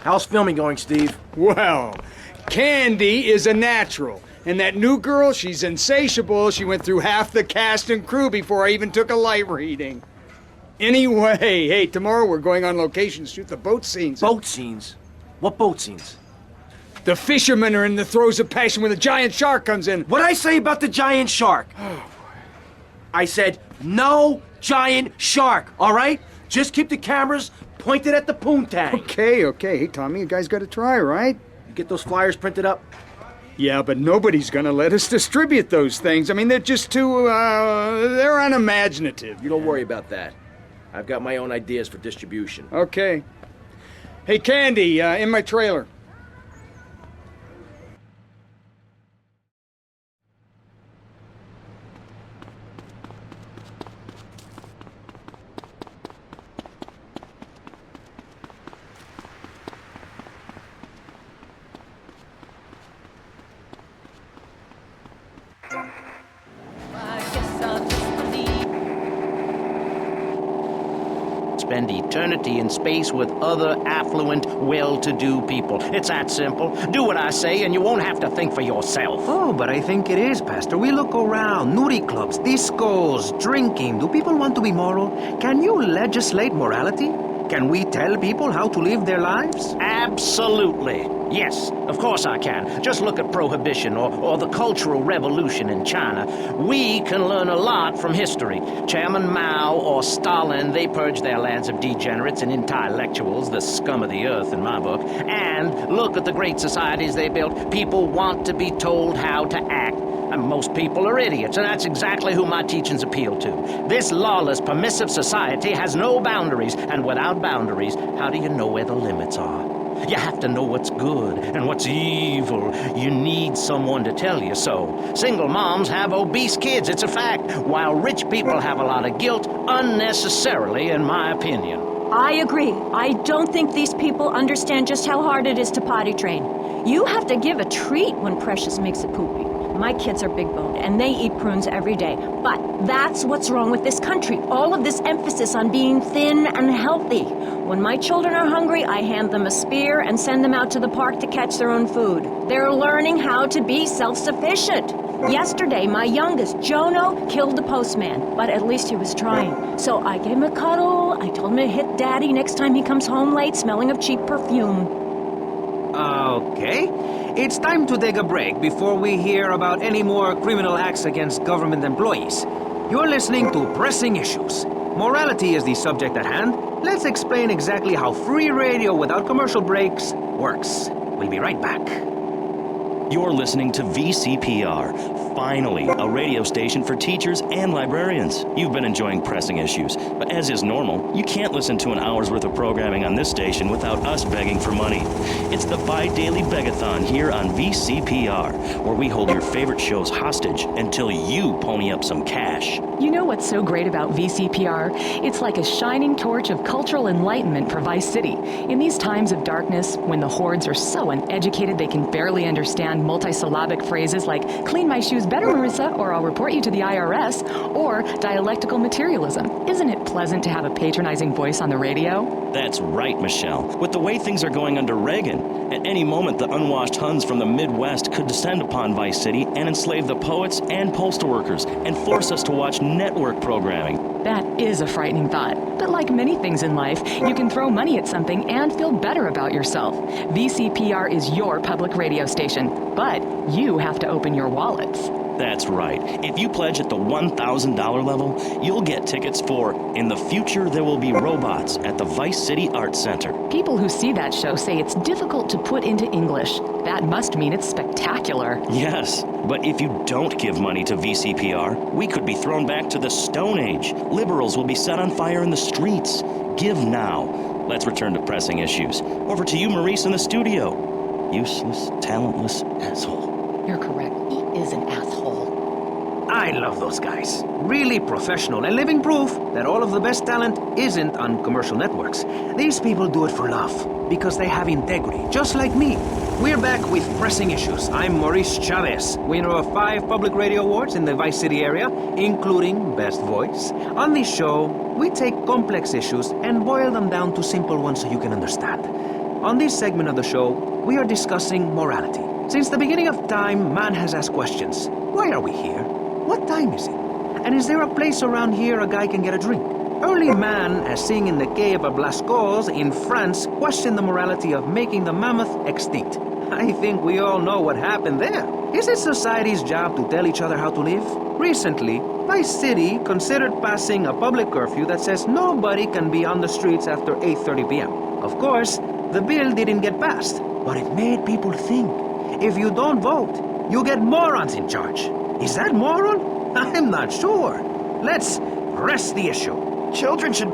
How's filming going, Steve? Well, Candy is a natural. And that new girl, she's insatiable. She went through half the cast and crew before I even took a light reading. Anyway, hey, tomorrow we're going on location to shoot the boat scenes. Boat scenes? What boat scenes? The fishermen are in the throes of passion when the giant shark comes in. What'd I say about the giant shark? I said, no giant shark, all right? Just keep the cameras pointed at the poontang. Okay. Hey, Tommy, you guys gotta try, right? You get those flyers printed up? Yeah, but nobody's gonna let us distribute those things. I mean, they're just too, they're unimaginative. You don't worry about that. I've got my own ideas for distribution. Okay. Hey, Candy, in my trailer. Spend eternity in space with other affluent, well-to-do people. It's that simple. Do what I say and you won't have to think for yourself. Oh, but I think it is, Pastor. We look around. Nudie clubs, discos, drinking. Do people want to be moral? Can you legislate morality? Can we tell people how to live their lives? Absolutely. Yes, of course I can. Just look at Prohibition or the Cultural Revolution in China. We can learn a lot from history. Chairman Mao or Stalin, they purged their lands of degenerates and intellectuals, the scum of the earth in my book. And look at the great societies they built. People want to be told how to act. And most people are idiots, and that's exactly who my teachings appeal to. This lawless, permissive society has no boundaries, and without boundaries, how do you know where the limits are? You have to know what's good and what's evil. You need someone to tell you so. Single moms have obese kids, it's a fact, while rich people have a lot of guilt, unnecessarily, in my opinion. I agree. I don't think these people understand just how hard it is to potty train. You have to give a treat when Precious makes a poopy. My kids are big-boned, and they eat prunes every day. But that's what's wrong with this country. All of this emphasis on being thin and healthy. When my children are hungry, I hand them a spear and send them out to the park to catch their own food. They're learning how to be self-sufficient. Yesterday, my youngest, Jono, killed the postman, but at least he was trying. So I gave him a cuddle. I told him to hit Daddy next time he comes home late, smelling of cheap perfume. Okay. It's time to take a break before we hear about any more criminal acts against government employees. You're listening to Pressing Issues. Morality is the subject at hand. Let's explain exactly how free radio without commercial breaks works. We'll be right back. You're listening to VCPR, finally, a radio station for teachers and librarians. You've been enjoying Pressing Issues, but as is normal, you can't listen to an hour's worth of programming on this station without us begging for money. It's the bi-daily begathon here on VCPR, where we hold your favorite shows hostage until you pony up some cash. You know what's so great about VCPR? It's like a shining torch of cultural enlightenment for Vice City. In these times of darkness, when the hordes are so uneducated they can barely understand multisyllabic phrases like, clean my shoes better, Marissa, or I'll report you to the IRS, or dialectical materialism. Isn't it pleasant to have a patronizing voice on the radio? That's right, Michelle. With the way things are going under Reagan, at any moment the unwashed Huns from the Midwest could descend upon Vice City and enslave the poets and postal workers and force us to watch network programming. That is a frightening thought. But like many things in life, you can throw money at something and feel better about yourself. VCPR is your public radio station, but you have to open your wallets. That's right. If you pledge at the $1,000 level, you'll get tickets for In the Future There Will Be Robots at the Vice City Arts Center. People who see that show say it's difficult to put into English. That must mean it's spectacular. Yes, but if you don't give money to VCPR, we could be thrown back to the Stone Age. Liberals will be set on fire in the streets. Give now. Let's return to Pressing Issues. Over to you, Maurice, in the studio. Useless, talentless asshole. You're correct. He is an asshole. I love those guys. Really professional and living proof that all of the best talent isn't on commercial networks. These people do it for love, because they have integrity, just like me. We're back with Pressing Issues. I'm Maurice Chavez, winner of 5 public radio awards in the Vice City area, including Best Voice. On this show, we take complex issues and boil them down to simple ones so you can understand. On this segment of the show, we are discussing morality. Since the beginning of time, man has asked questions. Why are we here? What time is it? And is there a place around here a guy can get a drink? Early man, as seen in the cave of Lascaux in France, questioned the morality of making the mammoth extinct. I think we all know what happened there. Is it society's job to tell each other how to live? Recently, my city considered passing a public curfew that says nobody can be on the streets after 8:30 p.m. Of course, the bill didn't get passed, but it made people think. If you don't vote, you get morons in charge. Is that moron? I'm not sure. Let's press the issue. Children should...